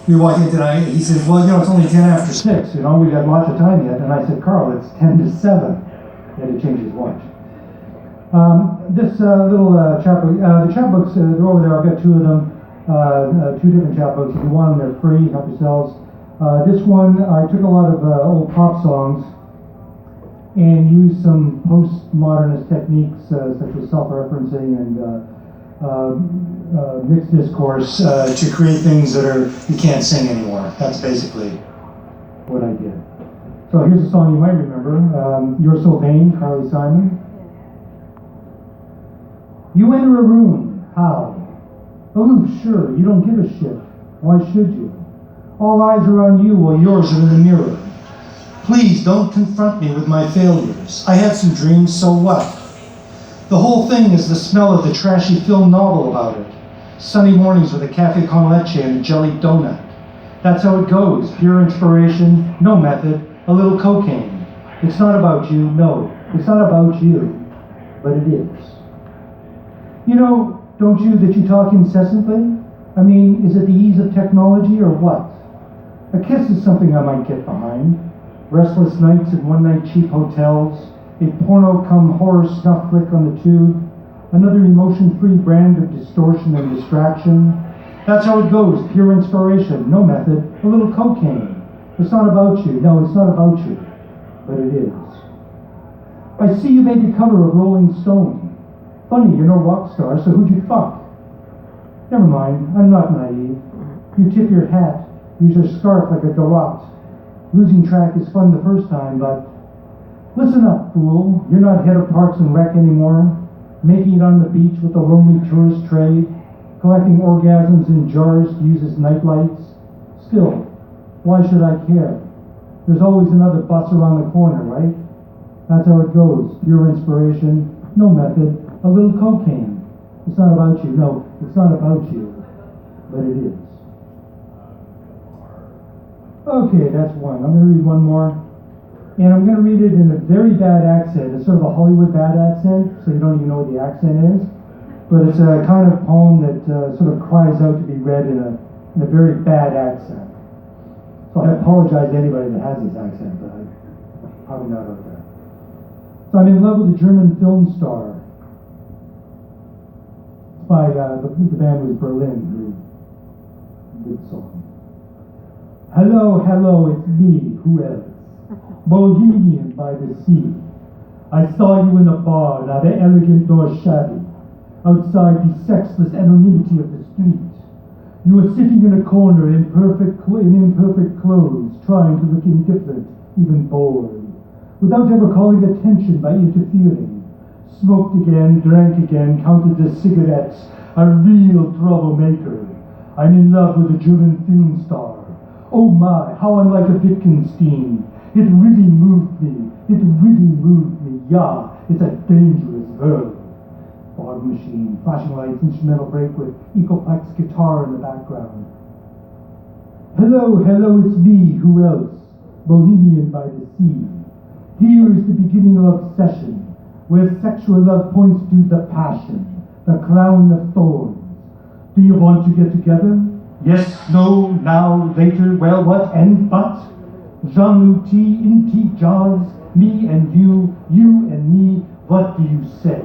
we walk in tonight, he says, well, you know, it's only 10 after 6, you know, we got lots of time yet. And I said, Carl, it's 10 to 7. He had to change his watch. This little chapbook, the chapbooks, they're over there. I've got two of them, two different chapbooks. If you want them, they're free. Help yourselves. This one, I took a lot of old pop songs and used some postmodernist techniques such as self-referencing and mixed discourse to create things that are you can't sing anymore. That's basically what I did. So here's a song you might remember. You're So Vain, Carly Simon. You enter a room, how? Oh, sure, you don't give a shit. Why should you? All eyes are on you while yours are in the mirror. Please don't confront me with my failures. I had some dreams, so what? The whole thing is the smell of the trashy film novel about it. Sunny mornings with a cafe con leche and a jelly donut. That's how it goes. Pure inspiration, no method, a little cocaine. It's not about you, no. It's not about you, but it is. You know, don't you, that you talk incessantly? I mean, is it the ease of technology or what? A kiss is something I might get behind. Restless nights at one-night cheap hotels, a porno-cum-horror snuff flick on the tube, another emotion-free brand of distortion and distraction. That's how it goes, pure inspiration, no method, a little cocaine. It's not about you, no, it's not about you, but it is. I see you made the cover of Rolling Stone. Funny, you're no rock star, so who'd you fuck? Never mind, I'm not naive. You tip your hat, use your scarf like a garrote. Losing track is fun the first time, but listen up, fool. You're not head of Parks and Rec anymore, making it on the beach with the lonely tourist trade, collecting orgasms in jars to use as nightlights. Still, why should I care? There's always another bus around the corner, right? That's how it goes. Pure inspiration, no method, a little cocaine. It's not about you. No, it's not about you, but it is. Okay, that's one. I'm going to read one more. And I'm going to read it in a very bad accent. It's sort of a Hollywood bad accent, so you don't even know what the accent is. But it's a kind of poem that sort of cries out to be read in a very bad accent. So I apologize to anybody that has this accent, but I'm probably not out there. So I'm in love with a German film star. By the band was Berlin, who did the song. Hello, hello, it's me, who else? Bohemian by the sea. I saw you in a bar, neither elegant nor shabby, outside the sexless anonymity of the street. You were sitting in a corner in imperfect clothes, trying to look indifferent, even bored, without ever calling attention by interfering. Smoked again, drank again, counted the cigarettes, a real troublemaker. I'm in love with a German film star. Oh my, how unlike a Wittgenstein. It really moved me. It really moved me. Yeah, it's a dangerous verb. Fog machine, flashing lights, instrumental break with Ecoplex guitar in the background. Hello, hello, it's me, who else? Bohemian by the sea. Here is the beginning of obsession, where sexual love points to the passion, the crown of thorns. Do you want to get together? Yes, no, now, later, well, what, and but? Jean T, Inti, Jaws, me and you and me, what do you say?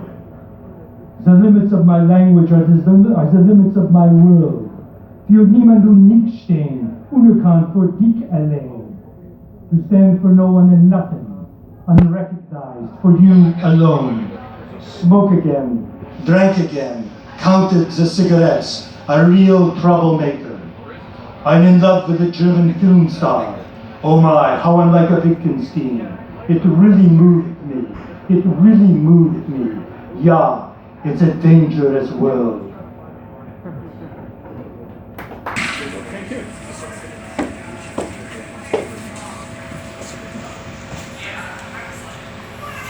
The limits of my language are the limits of my world. Für niemanden nicht stehen, unerkannt für dich allein. To stand for no one and nothing, unrecognized for you alone. Smoke again, drank again, counted the cigarettes, a real troublemaker. I'm in love with a German film star. Oh my, how unlike a Wittgenstein. It really moved me. It really moved me. Yeah, it's a dangerous world. Thank you.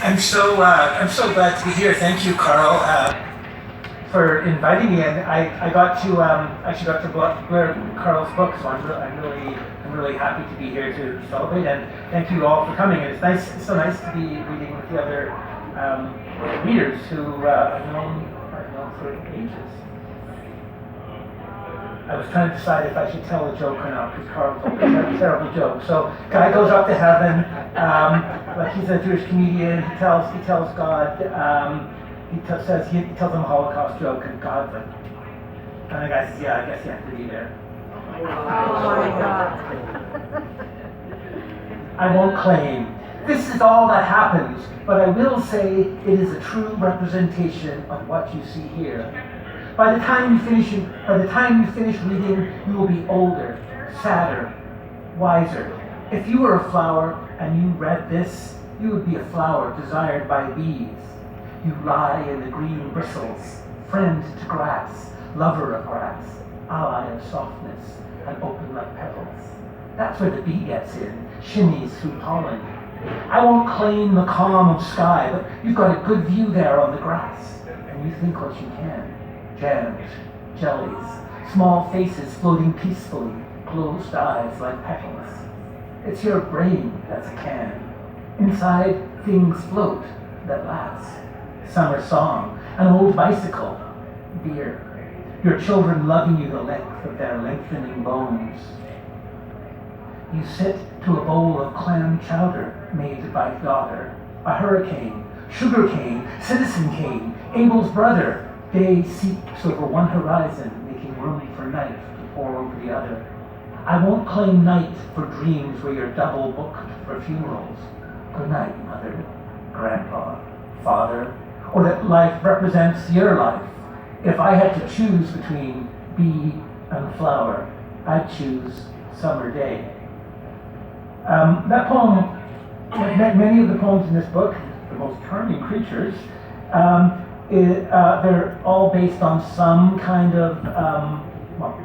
I'm so glad to be here. Thank you, Carl, for inviting me. And I actually got to learn Carl's book, so I'm really happy to be here to celebrate. And thank you all for coming. And it's so nice to be reading with the other readers who I've known for ages. I was trying to decide if I should tell a joke or not, because Carl told a terrible joke. So, guy goes up to heaven, like he's a Jewish comedian. He tells God, he tells him a Holocaust joke, and God's like, and the guy says, yeah, I guess you have to be there. Oh my God. I won't claim this is all that happens, but I will say it is a true representation of what you see here. By the time you finish reading, you will be older, sadder, wiser. If you were a flower and you read this, you would be a flower desired by bees. You lie in the green bristles, friend to grass, lover of grass, ally of softness, and open like petals. That's where the bee gets in, shimmies through pollen. I won't claim the calm of sky, but you've got a good view there on the grass, and you think what you can. Jams, jellies, small faces floating peacefully, closed eyes like petals. It's your brain that's a can. Inside, things float that last. Summer song, an old bicycle, beer. Your children loving you the length of their lengthening bones. You sit to a bowl of clam chowder made by daughter, a hurricane, sugar cane, citizen cane, Abel's brother. Day seeps over one horizon, making room for night to pour over the other. I won't claim night for dreams where you're double booked for funerals. Good night, mother, grandpa, father, or that life represents your life. If I had to choose between bee and flower, I'd choose summer day. That poem, like many of the poems in this book, the most charming creatures, they're all based on some kind of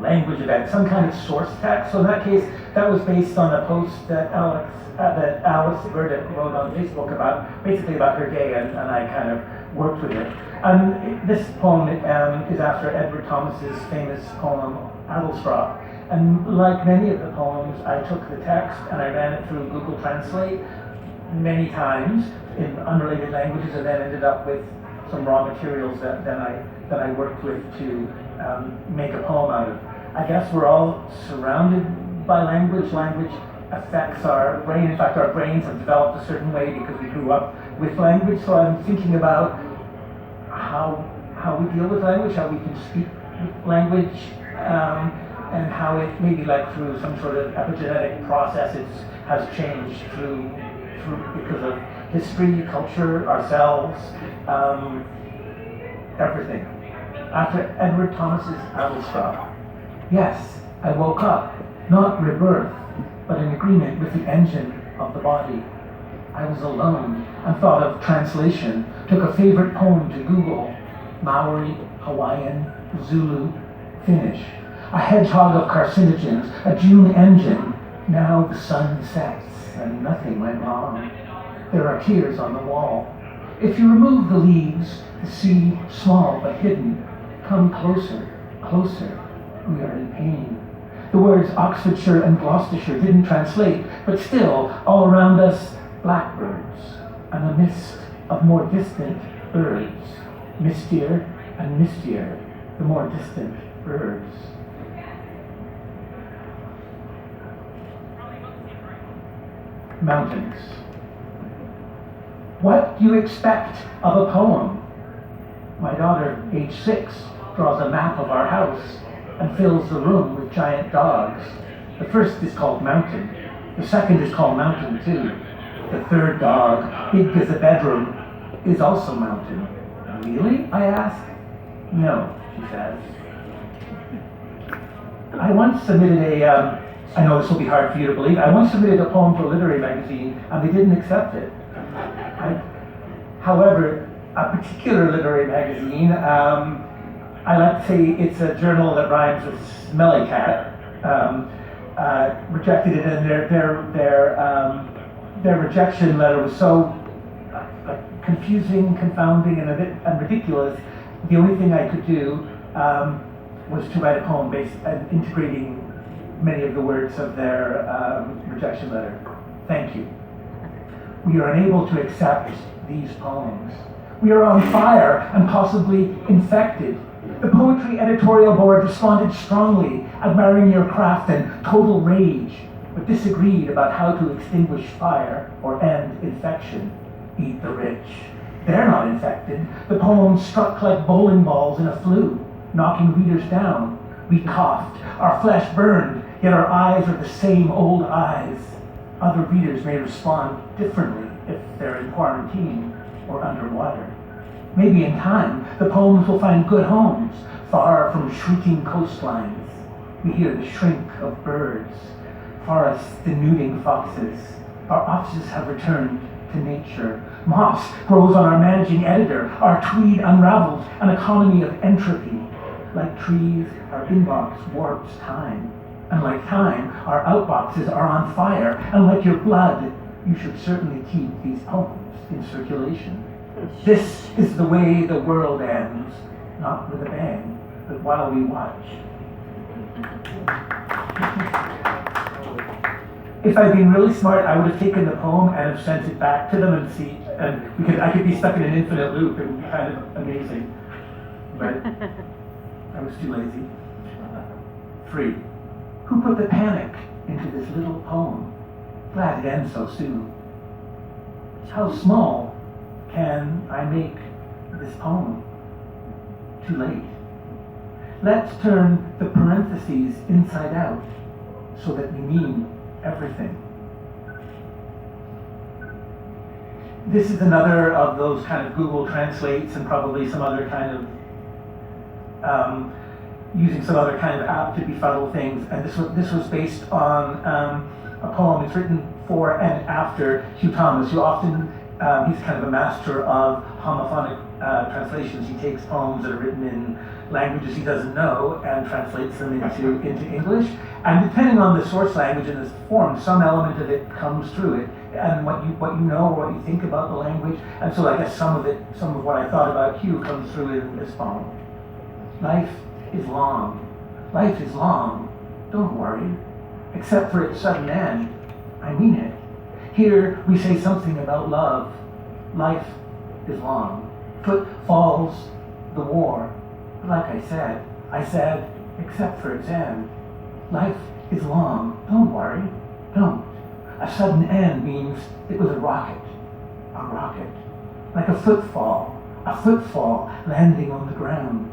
language event, some kind of source text. So in that case, that was based on a post that Alice Burdick wrote on Facebook about her day, and I kind of worked with it. This poem is after Edward Thomas's famous poem Adlestrop. And like many of the poems, I took the text and I ran it through Google Translate many times in unrelated languages, and then ended up with some raw materials that I worked with to make a poem out of. I guess we're all surrounded by language. Language affects our brain. In fact, our brains have developed a certain way because we grew up with language. So I'm thinking about how we deal with language, how we can speak language, and how it maybe like through some sort of epigenetic process has changed through because of history, culture, ourselves, everything. After Edward Thomas's Adlestrop, yes, I woke up, not rebirth, but in agreement with the engine of the body. I was alone and thought of translation, took a favorite poem to Google, Maori, Hawaiian, Zulu, Finnish. A hedgehog of carcinogens, a June engine. Now the sun sets and nothing went wrong. There are tears on the wall. If you remove the leaves, the sea, small but hidden, come closer, closer. We are in pain. The words Oxfordshire and Gloucestershire didn't translate, but still, all around us, blackbirds, and a mist of more distant birds. Mistier and mistier, the more distant birds. Mountains. What do you expect of a poem? My daughter, age 6, draws a map of our house and fills the room with giant dogs. The first is called Mountain. The second is called Mountain too. The third dog, big as a bedroom, is also Mountain. Really? I ask. No, she says. I once submitted I know this will be hard for you to believe, I once submitted a poem to a literary magazine and they didn't accept it. However, a particular literary magazine, I like to say it's a journal that rhymes with smelly cat, rejected it, and their rejection letter was so confusing, confounding, and ridiculous. The only thing I could do was to write a poem based integrating many of the words of their rejection letter. Thank you. We are unable to accept these poems. We are on fire and possibly infected. The poetry editorial board responded strongly, admiring your craft and total rage, but disagreed about how to extinguish fire or end infection. Eat the rich. They're not infected. The poem struck like bowling balls in a flu, knocking readers down. We coughed, our flesh burned, yet our eyes are the same old eyes. Other readers may respond differently if they're in quarantine or underwater. Maybe in time, the poems will find good homes, far from shrieking coastlines. We hear the shrink of birds, forests denuding foxes. Our offices have returned to nature. Moss grows on our managing editor. Our tweed unravels an economy of entropy. Like trees, our inbox warps time. And like time, our outboxes are on fire. And like your blood, you should certainly keep these poems in circulation. This is the way the world ends, not with a bang, but while we watch. If I'd been really smart, I would have taken the poem and have sent it back to them and see, and because I could be stuck in an infinite loop. It would be kind of amazing. But I was too lazy. 3. Who put the panic into this little poem? Glad it ends so soon. How small can I make this poem? Too late. Let's turn the parentheses inside out so that we mean everything. This is another of those kind of Google Translates and probably some other kind of using some other kind of app to befuddle things. And this was based on a poem. It's written for and after Hugh Thomas, who often he's kind of a master of homophonic translations. He takes poems that are written in languages he doesn't know and translates them into English. And depending on the source language and the form, some element of it comes through it, and what you know or what you think about the language. And so I guess some of what I thought about Hugh comes through in this poem. Life is long. Life is long. Don't worry. Except for its sudden end. I mean it. Here we say something about love. Life is long. Foot falls the war. But like I said, except for its end. Life is long. Don't worry. Don't. A sudden end means it was a rocket. A rocket. Like a footfall landing on the ground.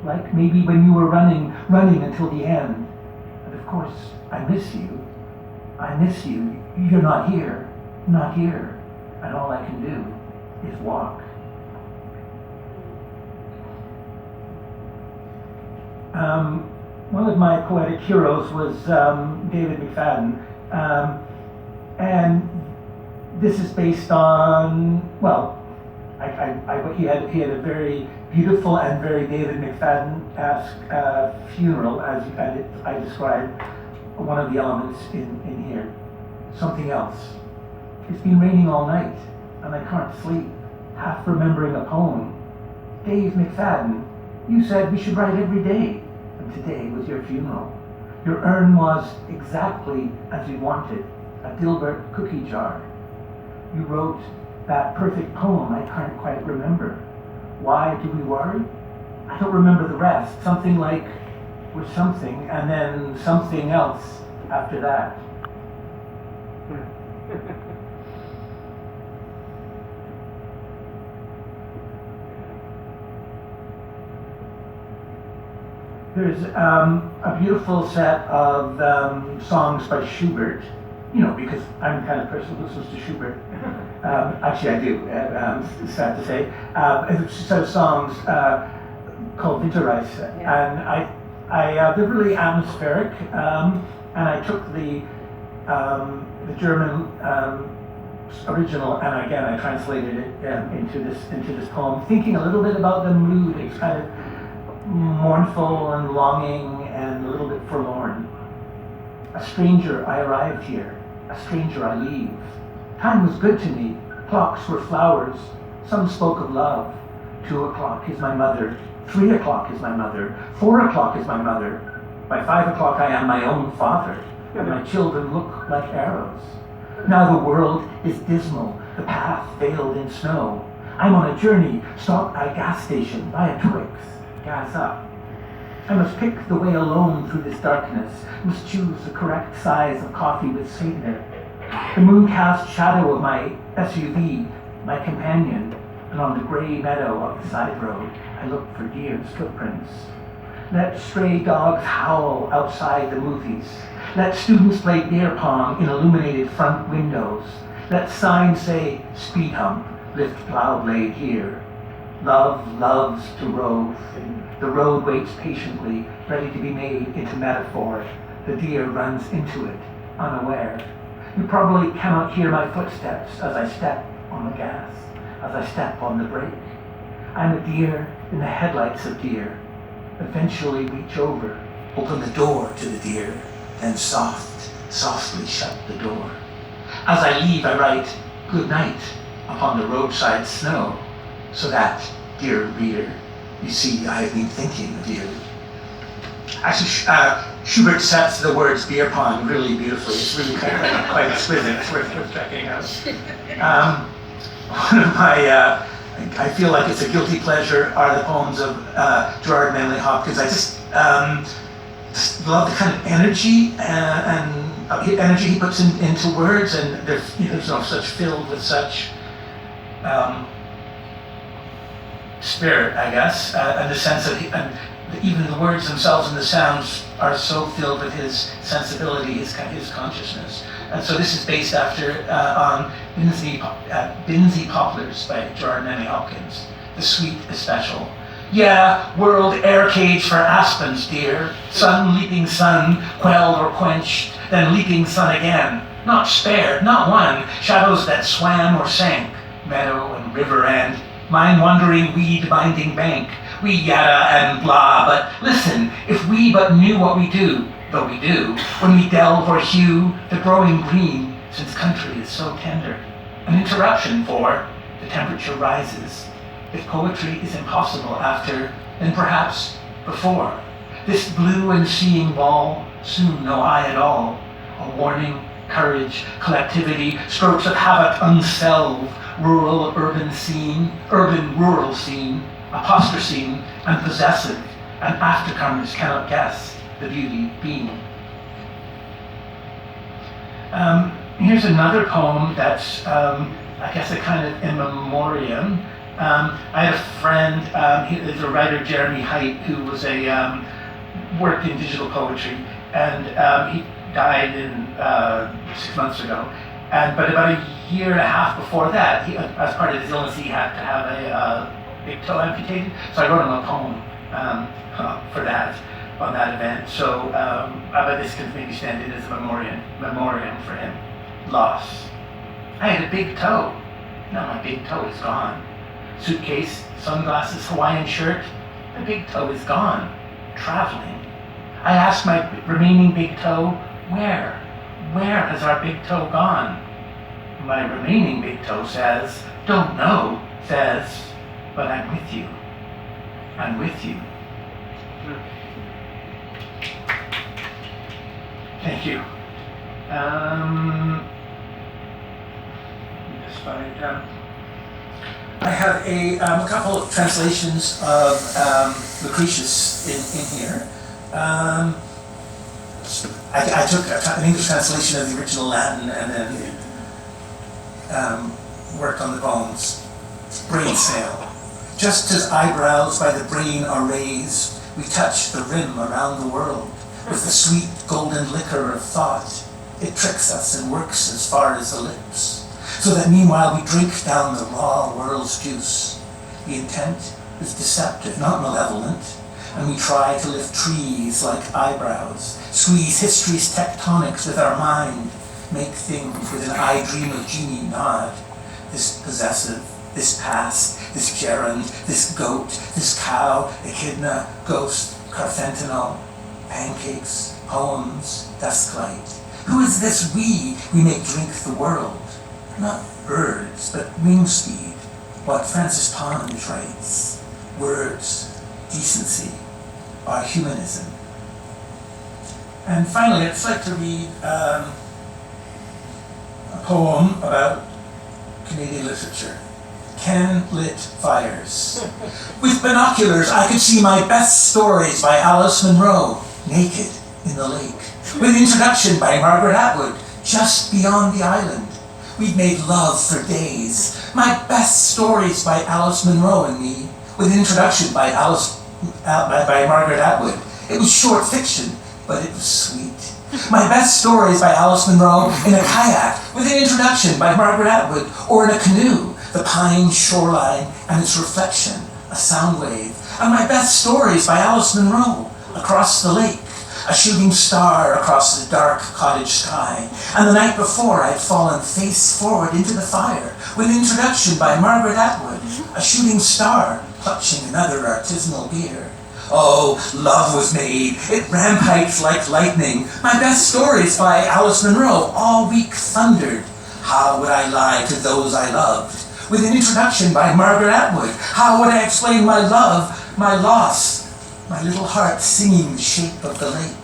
Like maybe when you were running until the end. But of course, I miss you. I miss you. You're not here. Not here. And all I can do is walk. One of my poetic heroes was David McFadden. And this is based on, well, he had a very beautiful and very David McFadden-esque funeral, as I described one of the elements in here. Something else. It's been raining all night, and I can't sleep, half remembering a poem. Dave McFadden, you said we should write every day, and today was your funeral. Your urn was exactly as you wanted, a Dilbert cookie jar. You wrote that perfect poem I can't quite remember. Why do we worry? I don't remember the rest. Something like, with something, and then something else after that. There's a beautiful set of songs by Schubert, because I'm the kind of person who listens to Schubert. Actually, I do, sad to say. It's a set of songs called Winterreise, and they're really atmospheric, and I took the German original, and again I translated it into this poem, thinking a little bit about the mood. It's kind of mournful and longing and a little bit forlorn. A stranger, I arrived here. A stranger, I leave. Time was good to me. Clocks were flowers. Some spoke of love. 2 o'clock is my mother. 3 o'clock is my mother. 4 o'clock is my mother. By 5 o'clock I am my own father, and my children look like arrows. Now the world is dismal, the path veiled in snow. I'm on a journey, stopped at a gas station, buy a Twix. gas up. I must pick the way alone through this darkness, must choose the correct size of coffee with sweetener. The moon-cast shadow of my SUV, my companion, and on the grey meadow of the side road, I look for deer's footprints. Let stray dogs howl outside the movies. Let students play beer pong in illuminated front windows. Let signs say, speed hump, lift plow blade here. Love loves to rove. The road waits patiently, ready to be made into metaphor. The deer runs into it, unaware. You probably cannot hear my footsteps as I step on the gas, as I step on the brake. I'm a deer in the headlights of deer. Eventually reach over, open the door to the deer, then softly shut the door. As I leave, I write, good night, upon the roadside snow, so that, dear reader, you see, I have been thinking of you. Actually, Schubert sets the words beer pong really beautifully. It's really quite exquisite. It's worth checking out. One of my, I feel like it's a guilty pleasure, are the poems of Gerard Manley Hopkins. I just love the kind of energy and energy he puts into words, and there's such filled with such spirit, I guess, and the sense of, and even the words themselves and the sounds are so filled with his sensibility, his consciousness. And so this is based on Binsey Poplars by Gerard Manley Hopkins. The Sweet Especial. Yeah, world air cage for aspens, dear. Sun leaping sun, quelled or quenched, then leaping sun again. Not spared, not one. Shadows that swam or sank, meadow and river and mind-wandering weed-binding bank. We yada and blah, but listen, if we but knew what we do, though we do, when we delve or hew the growing green, since country is so tender. An interruption, for the temperature rises. If poetry is impossible after, then perhaps before. This blue and seeing ball, soon no eye at all. A warning, courage, collectivity, strokes of havoc unselve, rural-urban scene, urban-rural scene, apostasine and possessive, and aftercomers cannot guess the beauty being. Here's another poem that's, I guess, a kind of in memoriam. I had a friend, there's a writer, Jeremy Height, who was worked in digital poetry, and he died 6 months ago. But about a year and a half before that, as part of his illness, he had to have a big toe amputated. So I wrote him a poem for that, on that event. So but this could maybe stand in as a memoriam for him. Loss. I had a big toe. Now my big toe is gone. Suitcase, sunglasses, Hawaiian shirt. The big toe is gone. Traveling. I asked my remaining big toe, where? Where has our big toe gone? My remaining big toe says, don't know, says, but I'm with you. I'm with you. Thank you. I have a couple of translations of Lucretius in here. I took an English translation of the original Latin and then worked on the poems. Brain sail. Just as eyebrows by the brain are raised, we touch the rim around the world with the sweet golden liquor of thought. It tricks us and works as far as the lips, so that meanwhile we drink down the raw world's juice. The intent is deceptive, not malevolent, and we try to lift trees like eyebrows, squeeze history's tectonics with our mind, make things with an I dream of genie nod. This possessive, this past, this gerund, this goat, this cow, echidna, ghost, carfentanil, pancakes, poems, dusklight. Who is this we make drink the world? Not birds, but wing speed. What Francis Pond writes, words, decency, our humanism. And finally, I'd just like to read a poem about Canadian literature. can-lit fires. With binoculars, I could see my best stories by Alice Munro, naked in the lake. With introduction by Margaret Atwood, just beyond the island. We'd made love for days. My best stories by Alice Munro and me. With introduction by Margaret Atwood. It was short fiction, but it was sweet. My best stories by Alice Munro in a kayak with an introduction by Margaret Atwood, or in a canoe, the pine shoreline and its reflection, a sound wave. And my best stories by Alice Munro, across the lake, a shooting star across the dark cottage sky. And the night before I'd fallen face forward into the fire with an introduction by Margaret Atwood, a shooting star clutching another artisanal beer. Oh, love was made. It rampiked like lightning. My best stories by Alice Munro all week thundered. How would I lie to those I loved? With an introduction by Margaret Atwood. How would I explain my love, my loss, my little heart singing the shape of the lake,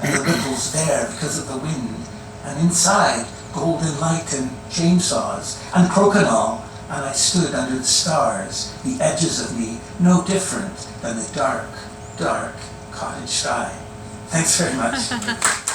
and the ripples there because of the wind, and inside golden light and chainsaws and crokinole. And I stood under the stars, the edges of me no different than the dark, dark cottage sky. Thanks very much.